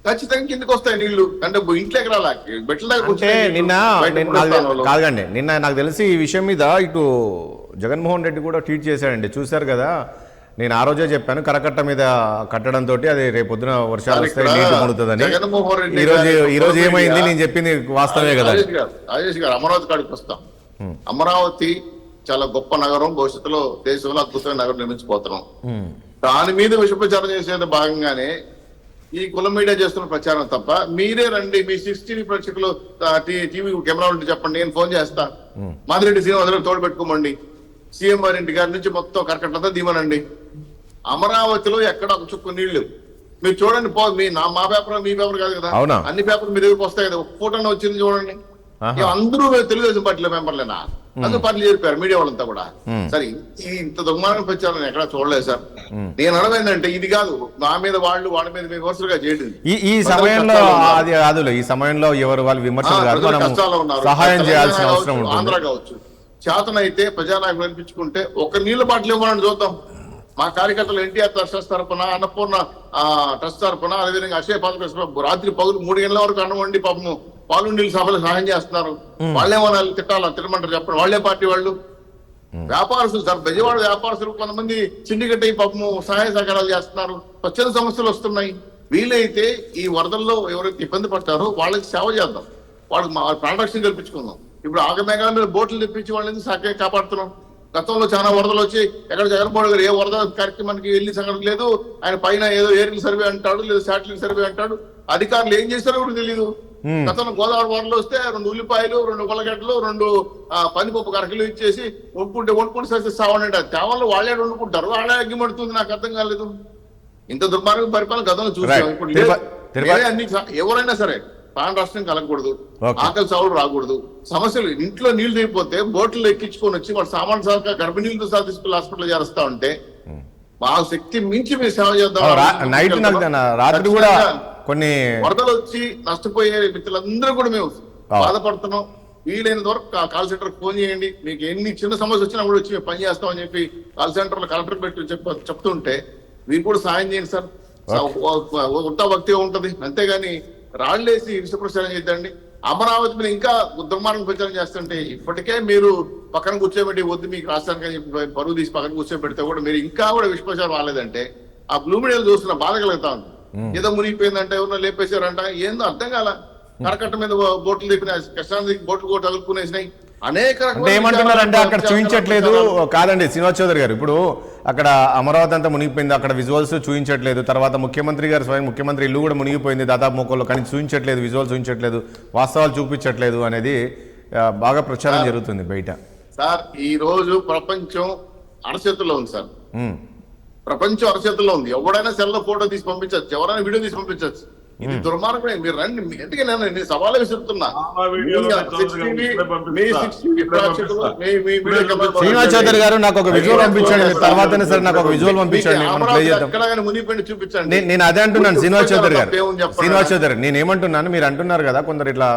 ఖచ్చితంగా కిందకి వస్తాయి నీళ్లు. అంటే ఇంట్లోకి రాలా, బెట్ల దగ్గర అంటే కాదండి, నిన్న నాకు తెలిసి ఈ విషయం మీద ఇటు జగన్మోహన్ రెడ్డి కూడా ట్వీట్ చేశాడండి, చూశారు కదా. నేను ఆ రోజే చెప్పాను, కరకట్ట మీద కట్టడంతో అది రేపొద్దున వర్షాలు వస్తాయి, నీటి ముడుతుందని. జగన్మోహన్ రెడ్డి ఈ రోజు ఏమైంది, నేను చెప్పింది వాస్తవమే కదా. రాజేష్ గారు, అమరావతి కాడికి వస్తాం. అమరావతి చాలా గొప్ప నగరం, భవిష్యత్తులో దేశంలో అద్భుతమైన నగరం నిర్మించిపోతున్నాం. దాని మీద విషప్రచారం చేసేది భాగంగానే ఈ కుల మీడియా చేస్తున్న ప్రచారం తప్ప, మీరే రండి మీ 6 ప్రేక్షకులు టీవీ కెమెరా ఉంటే చెప్పండి, నేను ఫోన్ చేస్తా. మాదిరెడ్డి శ్రీనివాసరావు తోడు పెట్టుకోమండి, సీఎం వారింటి గారి నుంచి మొత్తం కరకట్టంతా దీమనండి. అమరావతిలో ఎక్కడ ఒక చుక్కు నీళ్లు మీరు చూడండి. మా పేపర్ మీ పేపర్ కాదు కదా, అన్ని పేపర్లు మీ దగ్గరకు వస్తాయి కదా, ఒక ఫోటోనే వచ్చింది చూడండి. అందరూ తెలుగుదేశం పార్టీలో మెంబర్లేనా? అందరూ పార్టీలు చెప్పారు, మీడియా వాళ్ళంతా కూడా. సరే, ఇంత దుర్మార్గం ప్రచారం ఎక్కడ చూడలేదు సార్. నేను అడగైందంటే ఇది కాదు, నా మీద వాళ్ళ మీద మీ విమర్శలుగా చేయడం. ఈ సమయంలో అది కాదు, ఈ సమయంలో ఎవరు వాళ్ళు విమర్శలు కష్టాలు ఉన్నారు. సహాయం చేయాల్సిన అవసరం ఉంటుంది. ఆంధ్ర కావచ్చు, చేతనైతే ప్రజానాయకులు అనిపించుకుంటే ఒక నీళ్ల బాటలు ఇవ్వాలని చూద్దాం. మా కార్యకర్తలు ఎన్టీఆర్ ట్రస్ట్ తరపున, అన్నపూర్ణ ట్రస్ట్ తరపున, అదేవిధంగా అక్షయ పాత్ర రాత్రి 3 గంటల వరకు అన్నవండి పాపము పాలు నీళ్ళు సభలు సహాయం చేస్తున్నారు. వాళ్ళేమన్నా తిట్టమంటారు చెప్పండి, వాళ్లే పార్టీ వాళ్ళు. వ్యాపారస్తులు సార్, బెజవాడ వ్యాపారస్తులు కొంతమంది సిండికేట్ అయ్యి పాపము సహాయ సహకారాలు చేస్తున్నారు. స్వచ్ఛంద సమస్యలు వస్తున్నాయి. వీలైతే ఈ వరదల్లో ఎవరైతే ఇబ్బంది పడతారో వాళ్ళకి సేవ చేద్దాం, వాళ్ళకి ప్రాణరక్షణ కల్పించుకుందాం. ఇప్పుడు ఆగమేఘాల మీద బోట్లు తెప్పించి వాళ్ళని కాపాడుతున్నాం. గతంలో చాలా వరదలు వచ్చి ఎక్కడ జగన్మోహన్ గారు ఏ వరద కార్యక్రమానికి వెళ్ళి సంగతి లేదు. ఆయన పైన ఏదో ఏరియల్ సర్వే అంటాడు, లేదా శాటిలైట్ సర్వే అంటాడు. అధికారులు ఏం చేస్తారో కూడా తెలియదు. గతంలో గోదావరి వరదలు వస్తే 2 ఉల్లిపాయలు, 2 ఉల్లగడ్డలు, 2 పందిపప్పు కరకలు ఇచ్చేసి వండుకుంటే సరిస్తే సావండి. తేవల్లో వాళ్ళే వండుకుంటారు, వాళ్ళే అగ్గిమడుతుంది. నాకు అర్థం కాలేదు. ఇంత దుర్మార్గం పరిపాలన గతంలో చూసాం. ఇప్పుడు అన్ని ఎవరైనా సరే ప్రాణ రాష్ట్రం కలగకూడదు, ఆకలి సాగులు రాకూడదు. సమస్యలు ఇంట్లో నీళ్లు దిగిపోతే బోట్లు ఎక్కించుకొని వచ్చి వాళ్ళ సామాన్ సహా గర్భిణీలతో సహా తీసుకుని హాస్పిటల్ చేస్తా ఉంటే మా శక్తి మించి మీరు సేవ చేద్దాం. రాత్రి కూడా కొన్ని వరదలు వచ్చి నష్టపోయే వ్యక్తులందరూ కూడా మేము బాధపడుతున్నాం. వీలైనంత వరకు కాల్ సెంటర్ ఫోన్ చేయండి, మీకు ఎన్ని చిన్న సమస్య వచ్చినా కూడా వచ్చి మేము పని చేస్తామని చెప్పి కాల్ సెంటర్ లో కలెక్టర్ పెట్టి చెప్తుంటే మీరు కూడా సాయం చేయండి సార్. ఉంటా భక్తిగా ఉంటది, అంతేగాని రాళ్లేసి విష ప్రచారం చేద్దండి. అమరావతి మీద ఇంకా దుర్మార్గం ప్రచారం చేస్తుంటే ఇప్పటికే మీరు పక్కన కూర్చోబెట్టి వద్దు మీకు రాష్ట్రానికి పరువు తీసి పక్కన కూర్చోబెడితే కూడా మీరు ఇంకా కూడా విష ప్రచారం రాలేదంటే ఆ బ్లూ మీడియాలు చూస్తున్న బాధ కలుగుతా ఉంది. ఏదో మునిగిపోయిందంటే ఎవరన్నా లేపేశారంట, ఏందో అర్థం కాల. కరకట్ట మీద బోట్లు తిప్పినాయి, కృష్ణానదికి బోట్లు కూడా తగులుకునేసినాయి. అనేక ఏమంటున్నారంటే అక్కడ చూపించట్లేదు కాదండి శ్రీనివాస్ చౌదరి గారు. ఇప్పుడు అక్కడ అమరావతి అంతా మునిగిపోయింది, అక్కడ విజువల్స్ చూపించట్లేదు. తర్వాత ముఖ్యమంత్రి గారు స్వయం ముఖ్యమంత్రి ఇల్లు కూడా మునిగిపోయింది దాదాపు మొక్కల్లో, కానీ చూపించట్లేదు, విజువల్స్ చూపించట్లేదు, వాస్తవాలు చూపించట్లేదు అనేది బాగా ప్రచారం జరుగుతుంది బయట. సార్ ఈ రోజు ప్రపంచం అరచేతుల్లో ఉంది సార్, ప్రపంచం అరచేతుల్లో ఉంది. ఎవడైనా సెల్లో ఫోటో తీసి పంపించచ్చు, ఎవరైనా వీడియో తీసి పంపించచ్చు. ఇది దుర్మార్గమే. మీరు రండి, ఎందుకే నేను సవాలు విసురుతున్నా. శ్రీనివాస్ చౌదరి గారు నాకు ఒక విజువల్ పంపించండి, తర్వాత సరే నాకు ఒక విజువల్ పంపించండి, మునిగిపోయింది చూపించండి. నేను అదే అంటున్నాను శ్రీనివాస్ చౌదరి గారు. శ్రీనివాస్ చౌదరి నేను ఏమంటున్నాను, మీరు అంటున్నారు కదా కొందరు ఇట్లా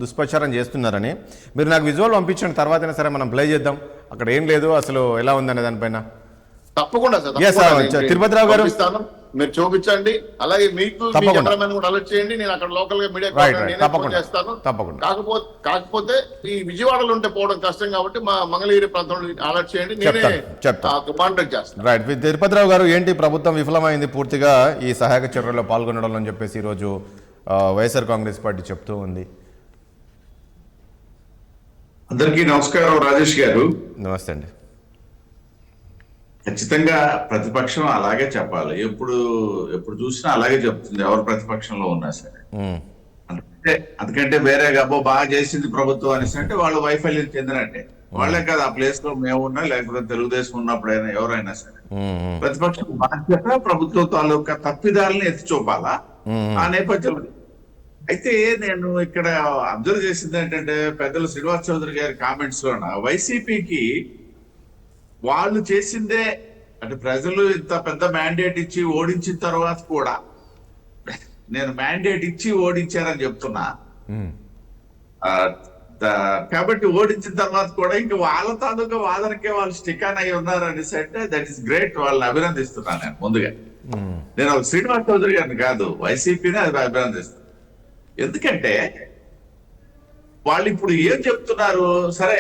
దుష్ప్రచారం చేస్తున్నారని, మీరు నాకు విజువల్ పంపించండి, తర్వాత సరే మనం ప్లే చేద్దాం. అక్కడ ఏం లేదు అసలు ఎలా ఉందనే దానిపైన. తప్పకుండా తిరుపతిరావు గారు మీరు చూపించండి, అలాగే మీకు కూడా అలర్ట్ చేయండి. నేను అక్కడ లోకల్ గా మీడియా చేస్తాను. కాకపోతే ఈ విజయవాడలో ఉంటే పోవడం కష్టం కాబట్టి మా మంగళగిరి ప్రాంతంలో అలర్ట్ చేయండి, నేనే కాంటాక్ట్ చేస్తాను. రైట్. తిరుపతిరావు గారు, ఏంటి ప్రభుత్వం విఫలమైంది పూర్తిగా ఈ సహాయక చర్యల్లో పాల్గొనడం అని చెప్పేసి ఈరోజు వైఎస్ఆర్ కాంగ్రెస్ పార్టీ చెప్తూ ఉంది. అందరికీ నమస్కారం రాజేష్ గారు. నమస్తే అండి. ఖచ్చితంగా ప్రతిపక్షం అలాగే చెప్పాలి, ఎప్పుడు చూసినా అలాగే చెప్తుంది, ఎవరు ప్రతిపక్షంలో ఉన్నా సరే. అందుకంటే వేరే అబ్బో బాగా చేసింది ప్రభుత్వం అనేసి అంటే వాళ్ళు వైఫల్యం చెందినట్టే. వాళ్ళే కాదు, ఆ ప్లేస్ లో మేము ఉన్నా లేకపోతే తెలుగుదేశం ఉన్నప్పుడైనా ఎవరైనా సరే ప్రతిపక్షం బాధ్యత ప్రభుత్వం తాలూకా తప్పిదాలని ఎత్తి చూపాలా ఆ నేపథ్యంలో. అయితే నేను ఇక్కడ అబ్జర్వ్ చేసింది ఏంటంటే పెద్దలు శ్రీనివాస్ చౌదరి గారి కామెంట్స్ లోన వైసీపీకి వాళ్ళు చేసిందే, అంటే ప్రజలు ఇంత పెద్ద మ్యాండేట్ ఇచ్చి ఓడించిన తర్వాత కూడా, నేను మ్యాండేట్ ఇచ్చి ఓడించారని చెప్తున్నా కాబట్టి ఓడించిన తర్వాత కూడా ఇంకా వాళ్ళ తాలూకా వాదనకే వాళ్ళు స్టిక్ ఆన్ అయి ఉన్నారు అనేసి అంటే దట్ ఈస్ గ్రేట్. వాళ్ళని అభినందిస్తున్నాను నేను ముందుగా. నేను శ్రీనివాస్ చౌదరి గారిని కాదు, వైసీపీని అది అభినందిస్తాను. ఎందుకంటే వాళ్ళు ఇప్పుడు ఏం చెప్తున్నారు, సరే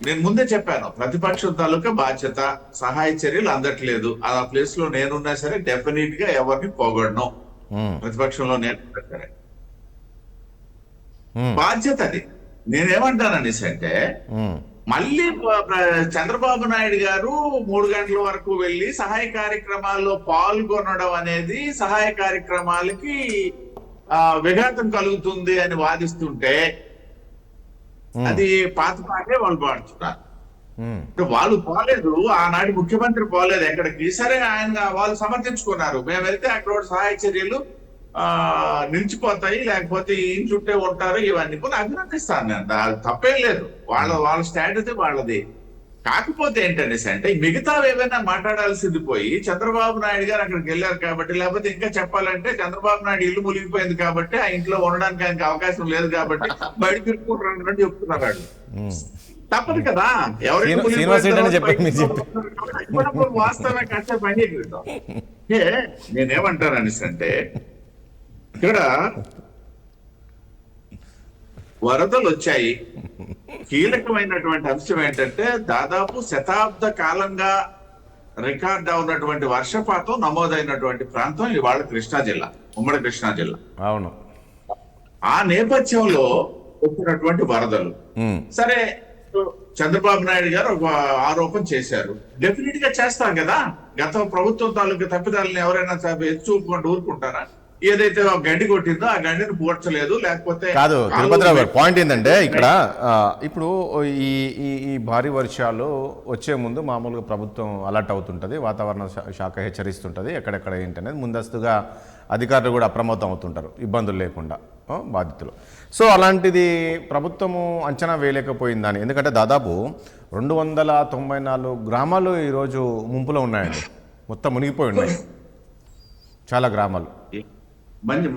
నేను ముందే చెప్పాను ప్రతిపక్షం తాలూకా బాధ్యత, సహాయ చర్యలు అందట్లేదు, ఆ ప్లేస్ లో నేనున్నా సరే డెఫినెట్ గా ఎవరిని పోగొడను, ప్రతిపక్షంలో నేనున్నా సరే బాధ్యత అది. నేనేమంటాననేసి అంటే మళ్ళీ చంద్రబాబు నాయుడు గారు 3 గంటల వరకు వెళ్ళి సహాయ కార్యక్రమాల్లో పాల్గొనడం అనేది సహాయ కార్యక్రమాలకి విఘాతం కలుగుతుంది అని వాదిస్తుంటే అది పాత పాటే వాళ్ళు పాడుతున్నారు. వాళ్ళు పోలేదు, ఆనాటి ముఖ్యమంత్రి పోలేదు ఎక్కడికి, సరే ఆయన వాళ్ళు సమర్థించుకున్నారు, మేము వెళ్తే అక్కడ సహాయ చర్యలు నిలిచిపోతాయి, లేకపోతే ఈ చుట్టే ఉంటారు, ఇవన్నీ కూడా అభినందిస్తాను నేను, తప్పేం లేదు, వాళ్ళ స్ట్రాటజీ వాళ్ళది. కాకపోతే ఏంటనేసి అంటే మిగతావి ఏమైనా మాట్లాడాల్సింది పోయి చంద్రబాబు నాయుడు గారు అక్కడికి వెళ్ళారు కాబట్టి, లేకపోతే ఇంకా చెప్పాలంటే చంద్రబాబు నాయుడు ఇల్లు మునిగిపోయింది కాబట్టి ఆ ఇంట్లో ఉండడానికి ఆయనకి అవకాశం లేదు కాబట్టి బయట తిరుగుకుంటున్నారని చెప్తున్నారు వాళ్ళు. తప్పదు కదా, వాస్తవమే కాసేపు అంగీకరిద్దాం. నేనేమంటాననేసి అంటే ఇక్కడ వరదలు వచ్చాయి, కీలకమైనటువంటి అంశం ఏంటంటే దాదాపు శతాబ్ద కాలంగా రికార్డ్ అవునటువంటి వర్షపాతం నమోదైనటువంటి ప్రాంతం ఇవాళ కృష్ణా జిల్లా, ఉమ్మడి కృష్ణా జిల్లా. అవును. ఆ నేపథ్యంలో వచ్చినటువంటి వరదలు, సరే చంద్రబాబు నాయుడు గారు ఒక ఆరోపణ చేశారు, డెఫినెట్ గా చేస్తాం కదా, గత ప్రభుత్వం తాలూకు తప్పిదాలని ఎవరైనా ఎత్తుకుంటూ ఊరుకుంటారా? ఏదైతే గండి కొట్టిందో ఆ గండిని పూడ్చలేదు, లేకపోతే కాదు. తిరుపతిరావు గారు పాయింట్ ఏంటంటే ఇక్కడ ఇప్పుడు ఈ భారీ వర్షాలు వచ్చే ముందు మామూలుగా ప్రభుత్వం అలర్ట్ అవుతుంటుంది, వాతావరణ శాఖ హెచ్చరిస్తుంటుంది ఎక్కడెక్కడ ఏంటనేది, ముందస్తుగా అధికారులు కూడా అప్రమత్తం అవుతుంటారు ఇబ్బందులు లేకుండా బాధితులు. సో అలాంటిది ప్రభుత్వము అంచనా వేయలేకపోయిందని, ఎందుకంటే దాదాపు 294 గ్రామాలు ఈరోజు ముంపులో ఉన్నాయండి, మొత్తం మునిగిపోయి ఉన్నాయి చాలా గ్రామాలు.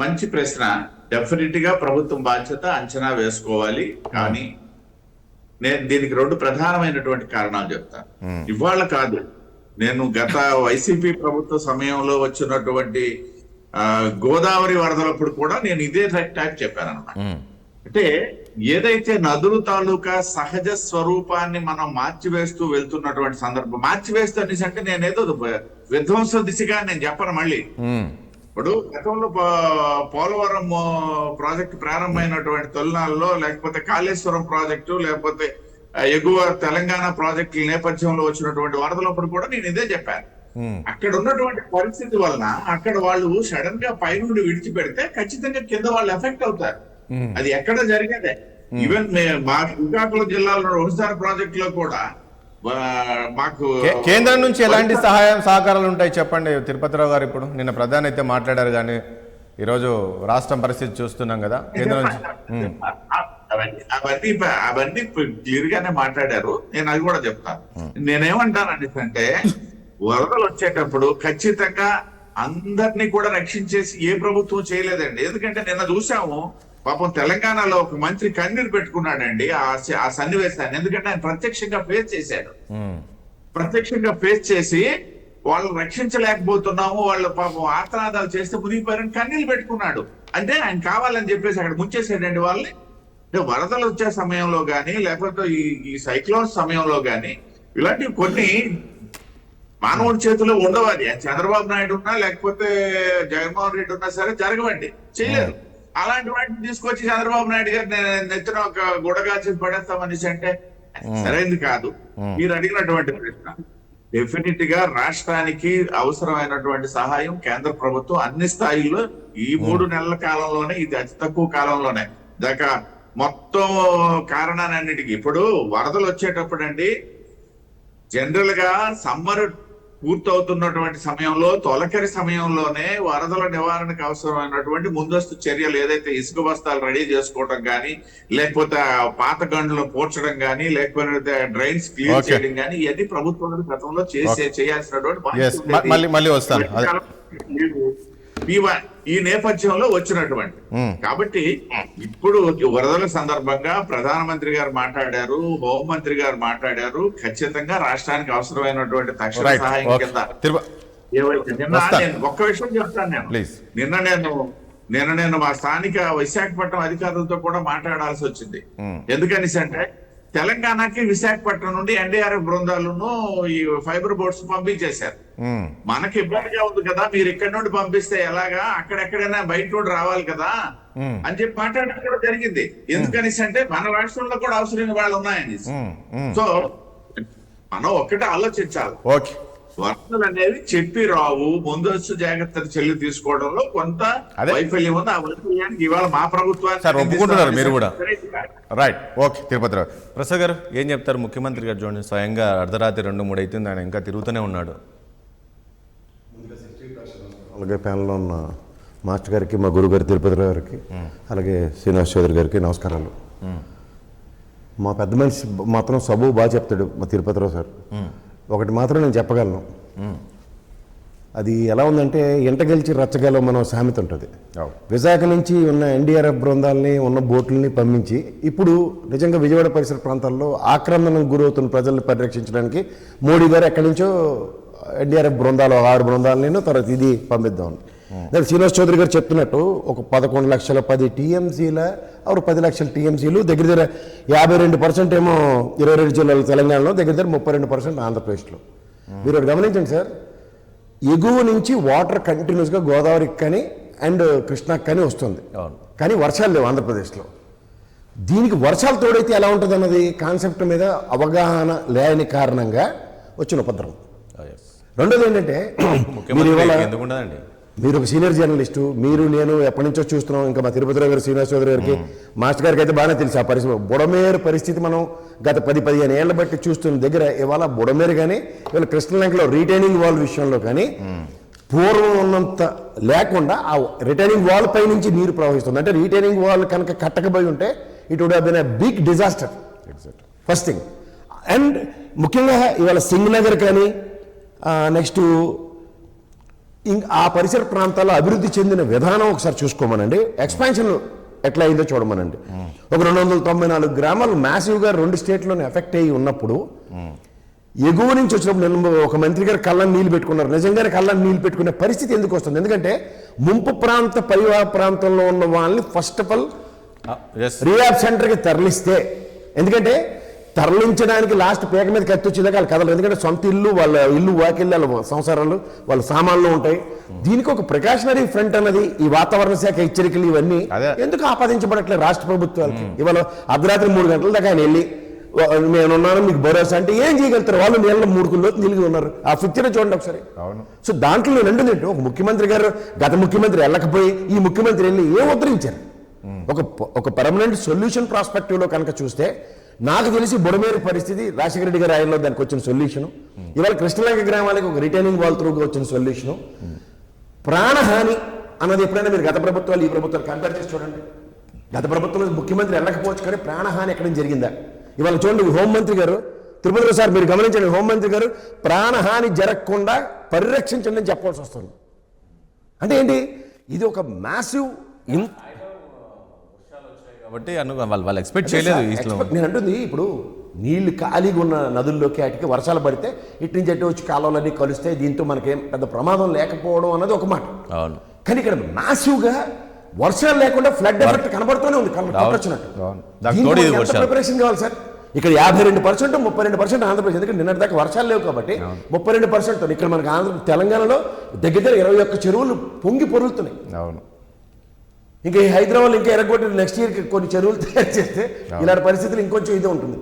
మంచి ప్రశ్న. డెఫినెట్ గా ప్రభుత్వం బాధ్యత అంచనా వేసుకోవాలి, కానీ నేను దీనికి 2 ప్రధానమైనటువంటి కారణాలు చెప్తాను. ఇవాళ కాదు, నేను గత వైసీపీ ప్రభుత్వ సమయంలో వచ్చినటువంటి గోదావరి వరదలప్పుడు కూడా నేను ఇదే టైప్ చెప్పాను అన్నమాట. అంటే ఏదైతే నదులు తాలూకా సహజ స్వరూపాన్ని మనం మార్చివేస్తూ వెళ్తున్నటువంటి సందర్భం, మార్చివేస్తూ అనేసి అంటే నేనేదో విధ్వంస దిశగా నేను చెప్పను. మళ్ళీ ఇప్పుడు గతంలో పోలవరం ప్రాజెక్టు ప్రారంభమైనటువంటి తొలినాళ్ళలో, లేకపోతే కాళేశ్వరం ప్రాజెక్టు, లేకపోతే ఎగువ తెలంగాణ ప్రాజెక్టుల నేపథ్యంలో వచ్చినటువంటి వరదలప్పుడు కూడా నేను ఇదే చెప్పాను. అక్కడ ఉన్నటువంటి పరిస్థితి వలన అక్కడ వాళ్ళు సడన్ గా పైనుండి విడిచిపెడితే ఖచ్చితంగా కింద వాళ్ళు ఎఫెక్ట్ అవుతారు. అది ఎక్కడ జరిగేదే. ఈవెన్ మా శ్రీకాకుళం జిల్లాలో రోహిసార్ ప్రాజెక్ట్ లో కూడా మాకు కేంద్రం నుంచి ఎలాంటి సహాయం సహకారాలు ఉంటాయి చెప్పండి తిరుపతిరావు గారు. ఇప్పుడు నిన్న ప్రధాని అయితే మాట్లాడారు, కానీ ఈరోజు రాష్ట్రం పరిస్థితి చూస్తున్నాం కదా, కేంద్రం నుంచి అవన్నీ క్లియర్ గానే మాట్లాడారు. నేను అది కూడా చెప్తాను. నేనేమంటానండి అంటే వరదలు వచ్చేటప్పుడు ఖచ్చితంగా అందరినీ కూడా రక్షించేసి ఏ ప్రభుత్వం చేయలేదండి. ఎందుకంటే నిన్న చూసాము, పాపం తెలంగాణలో ఒక మంత్రి కన్నీరు పెట్టుకున్నాడండి ఆ సన్నివేశాన్ని. ఎందుకంటే ఆయన ప్రత్యక్షంగా ఫేస్ చేశాడు. ప్రత్యక్షంగా ఫేస్ చేసి వాళ్ళు రక్షించలేకపోతున్నాము, వాళ్ళు పాపం ఆర్తనాదాలు చేస్తే మునిగిపోయారని కన్నీళ్ళు పెట్టుకున్నాడు. అంటే ఆయన కావాలని చెప్పేసి అక్కడ ముంచేసాడండి వాళ్ళని. వరదలు వచ్చే సమయంలో గానీ, లేకపోతే ఈ సైక్లోన్ సమయంలో గానీ ఇలాంటివి కొన్ని మానవుడి చేతిలో ఉండవాలి. చంద్రబాబు నాయుడు ఉన్నా లేకపోతే జగన్మోహన్ రెడ్డి ఉన్నా సరే జరగవండి, చేయలేరు. అలాంటి వాటిని తీసుకొచ్చి చంద్రబాబు నాయుడు గారు నెత్తిన ఒక గుడగాల్చి పడేస్తామనేసి అంటే సరైనది కాదు. మీరు అడిగినటువంటి ప్రశ్న, డెఫినెట్ గా రాష్ట్రానికి అవసరమైనటువంటి సహాయం కేంద్ర ప్రభుత్వం అన్ని స్థాయిల్లో ఈ 3 నెలల కాలంలోనే, ఇది అతి తక్కువ కాలంలోనే దాకా మొత్తం కారణాలన్నిటికీ. ఇప్పుడు వరదలు వచ్చేటప్పుడు అండి, జనరల్ గా సమ్మర్ పూర్తవుతున్నటువంటి సమయంలో, తొలకరి సమయంలోనే వరదల నివారణకు అవసరమైనటువంటి ముందస్తు చర్యలు, ఏదైతే ఇసుక బస్తాలు రెడీ చేసుకోవడం కానీ, లేకపోతే పాత గండ్లు పూడ్చడం కానీ, లేకపోతే డ్రైన్స్ క్లియర్ చేయడం కానీ, ఇవన్నీ ప్రభుత్వం గతంలో చేయాల్సినటువంటి ఈ నేపథ్యంలో వచ్చినటువంటి. కాబట్టి ఇప్పుడు వరదల సందర్భంగా ప్రధానమంత్రి గారు మాట్లాడారు, హోంమంత్రి గారు మాట్లాడారు, ఖచ్చితంగా రాష్ట్రానికి అవసరమైనటువంటి తక్షణ సహాయం కింద ఏవైతే నిన్న వస్తాను. నేను ఒక్క విషయం చెప్తాను నేను. ప్లీజ్. నిన్న నేను మా స్థానిక విశాఖపట్నం అధికారులతో కూడా మాట్లాడాల్సి వచ్చింది. ఎందుకనేసి అంటే తెలంగాణకి విశాఖపట్నం నుండి ఎన్డీఆర్ఎఫ్ బృందాలను ఈ ఫైబర్ బోట్స్ పంపించేశారు. మనకి ఇబ్బందిగా ఉంది కదా, మీరు ఇక్కడి నుండి పంపిస్తే ఎలాగా, అక్కడెక్కడైనా బయట నుండి రావాలి కదా అని చెప్పి మాట్లాడడం కూడా జరిగింది. ఎందుకనేసి అంటే మన రాష్ట్రంలో కూడా అవసరమైన వాళ్ళు ఉన్నాయని. సో మనం ఒక్కటే ఆలోచించాలి. ఓకే. వరదలు అనేవి చెప్పి రావు, ముందస్తు జాగ్రత్తలు చర్యలు తీసుకోవడంలో కొంత వైఫల్యం ఉంది. ఆ వైఫల్యానికి ఇవాళ మా ప్రభుత్వాన్ని సార్ ఒప్పుకుంటున్నారు మీరు కూడా. రైట్. ఓకే. తిరుపతిరావు ప్రసాద్ గారు ఏం చెప్తారు? ముఖ్యమంత్రి గారు చూడండి, స్వయంగా అర్ధరాత్రి 2-3 అవుతుంది, ఆయన ఇంకా తిరుగుతూనే ఉన్నాడు. అలాగే ప్యానల్లో ఉన్న మాస్టర్ గారికి, మా గురువు గారు తిరుపతిరావు గారికి, అలాగే శ్రీనివాస్ చౌదరి గారికి నమస్కారాలు. మా పెద్ద మనిషి మాత్రం సబు బాగా చెప్తాడు మా తిరుపతిరావు సార్. ఒకటి మాత్రం నేను చెప్పగలను, అది ఎలా ఉందంటే ఎంట గెలిచి రచ్చగలవు మనం సామెత ఉంటుంది. విశాఖ నుంచి ఉన్న ఎన్డీఆర్ఎఫ్ బృందాలని, ఉన్న బోట్లని పంపించి ఇప్పుడు నిజంగా విజయవాడ పరిసర ప్రాంతాల్లో ఆక్రమణకు గురవుతున్న ప్రజల్ని పరిరక్షించడానికి మోడీ గారు ఎక్కడి నుంచో ఎన్డీఆర్ఎఫ్ బృందాలు 6 బృందాలని తర్వాత ఇది పంపిద్దామని. శ్రీనివాస్ చౌదరి గారు చెప్తున్నట్టు ఒక 11 లక్షల 10 టీఎంసీల 10 లక్షల టీఎంసీలు దగ్గర దగ్గర 52% ఏమో 22 జిల్లాలు తెలంగాణలో, దగ్గర దగ్గర 32% ఆంధ్రప్రదేశ్లో. మీరు ఒకటి గమనించండి సార్, ఎగువ నుంచి వాటర్ కంటిన్యూస్గా గోదావరికి కానీ అండ్ కృష్ణాకి కానీ వస్తుంది, కానీ వర్షాలు లేవు ఆంధ్రప్రదేశ్లో. దీనికి వర్షాలు తోడైతే ఎలా ఉంటుంది అన్నది కాన్సెప్ట్ మీద అవగాహన లేని కారణంగా వచ్చిన ఉపద్రవం. రెండోది ఏంటంటే, మీరు ఒక సీనియర్ జర్నలిస్టు, మీరు నేను ఎప్పటి నుంచో చూస్తున్నాం. ఇంకా మా తిరుపతిరావు గారు, శ్రీనివాస్ చౌదరి గారికి, మాస్టర్ గారికి అయితే బాగానే తెలుసు ఆ పరిస్థితి. బుడమేరు పరిస్థితి మనం గత 10-15 ఏళ్ల బట్టి చూస్తున్న దగ్గర ఇవాళ బుడమేరు కానీ ఇవాళ కృష్ణలంకలో రీటైనింగ్ వాల్ విషయంలో కానీ పూర్వం ఉన్నంత లేకుండా ఆ రిటైనింగ్ వాల్ పై నుంచి నీరు ప్రవహిస్తుంది. అంటే రీటైనింగ్ వాల్ కనుక కట్టకపోయి ఉంటే it would have been a big disaster. First thing. And ముఖ్యంగా ఇవాళ సింగనగర్ కానీ నెక్స్ట్ ఆ పరిసర ప్రాంతాల్లో అభివృద్ధి చెందిన విధానం ఒకసారి చూసుకోమనండి. ఎక్స్పాన్షన్ ఎట్లా అయిందో చూడమనండి. ఒక 294 గ్రామాలు మ్యాసివ్గా 2 స్టేట్లోనే ఎఫెక్ట్ అయ్యి ఉన్నప్పుడు ఎగువ నుంచి వచ్చినప్పుడు నేను ఒక మంత్రి గారు కళ్ళని నీళ్ళు పెట్టుకున్నారు. నిజంగానే కళ్ళని నీళ్ళు పెట్టుకునే పరిస్థితి ఎందుకు వస్తుంది? ఎందుకంటే ముంపు ప్రాంత పరివాహ ప్రాంతంలో ఉన్న వాళ్ళని ఫస్ట్ ఆఫ్ ఆల్ రీహాబ్ సెంటర్కి తరలిస్తే, ఎందుకంటే తరలించడానికి లాస్ట్ పేక మీద కత్తి వచ్చేదాకా వాళ్ళు కదలరు. ఎందుకంటే సొంత ఇల్లు, వాళ్ళ ఇల్లు వాకిల్లు, వాళ్ళ సంసారాలు, వాళ్ళ సామాన్లు ఉంటాయి. దీనికి ఒక ప్రికాషనరీ ఫ్రంట్ అన్నది ఈ వాతావరణ శాఖ హెచ్చరికలు ఇవన్నీ ఎందుకు ఆపాదించబడట్లేదు రాష్ట్ర ప్రభుత్వాలకి? ఇవాళ అర్ధరాత్రి 3 గంటల దాకా ఆయన వెళ్ళి నేనున్నాను మీకు భరోసా అంటే ఏం చేయగలుగుతారు? వాళ్ళు నీళ్ళ 3 కిలోలు నిలిగి ఉన్నారు. ఆ పిక్చర్ చూడండి ఒకసారి. సో దాంట్లో నేను అంటుందంటే, ఒక ముఖ్యమంత్రి గారు గత ముఖ్యమంత్రి వెళ్ళకపోయి ఈ ముఖ్యమంత్రి వెళ్ళి ఏం ఉద్ధరించారు? ఒక పర్మనెంట్ సొల్యూషన్ ప్రాస్పెక్టివ్లో కనుక చూస్తే నాకు తెలిసి బుడమేరు పరిస్థితి రాజశేఖర రెడ్డి గారి ఆయనలో దానికి వచ్చిన సొల్యూషను, ఇవాళ కృష్ణలంక గ్రామాలకు ఒక రిటైనింగ్ వాల్ త్రూగా వచ్చిన సొల్యూషను, ప్రాణహాని అన్నది ఎప్పుడైనా మీరు గత ప్రభుత్వాలు ఈ ప్రభుత్వాలు కంపేర్ చేసి చూడండి. గత ప్రభుత్వంలో ముఖ్యమంత్రి వెళ్ళకపోవచ్చు, కానీ ప్రాణహాని ఎక్కడ జరిగిందా? ఇవాళ చూడండి, హోంమంత్రి గారు తిరుపతిలో సార్ మీరు గమనించండి, హోంమంత్రి గారు ప్రాణహాని జరగకుండా పరిరక్షించండి అని చెప్పాల్సి వస్తుంది. అంటే ఏంటి? ఇది ఒక మ్యాసివ్ కాబట్టి వాళ్ళు ఎక్స్పెక్ట్ చేయలేదు. నేను అంటుంది, ఇప్పుడు నీళ్లు ఖాళీగా ఉన్న నదుల్లోకి వాటికి వర్షాలు పడితే ఇటు నుంచి అటు వచ్చి కాలువలన్నీ కలుస్తే దీంతో మనకేం పెద్ద ప్రమాదం లేకపోవడం అన్నది ఒక మాట. అవును. కానీ ఇక్కడ మ్యాసివ్గా వర్షాలు లేకుండా ఫ్లడ్ ఎఫెక్ట్ కనబడుతూనే ఉంది. ప్రిపరేషన్ కావాలి సార్. ఇక్కడ 52%, 32% ఆంధ్రప్రదేశ్. ఎందుకంటే నిన్నటి దాకా వర్షాలు లేవు కాబట్టి 32%. ఇక్కడ మనకి తెలంగాణలో దగ్గర 21 చెరువులు పొంగి పొరులుతున్నాయి. అవును. ఇంకా ఈ హైదరాబాద్ ఇంకా ఎరగొట్టి నెక్స్ట్ ఇయర్కి కొన్ని చెరువులు తయారు చేస్తే ఇలాంటి పరిస్థితులు ఇంకొంచెం ఇదే ఉంటుంది.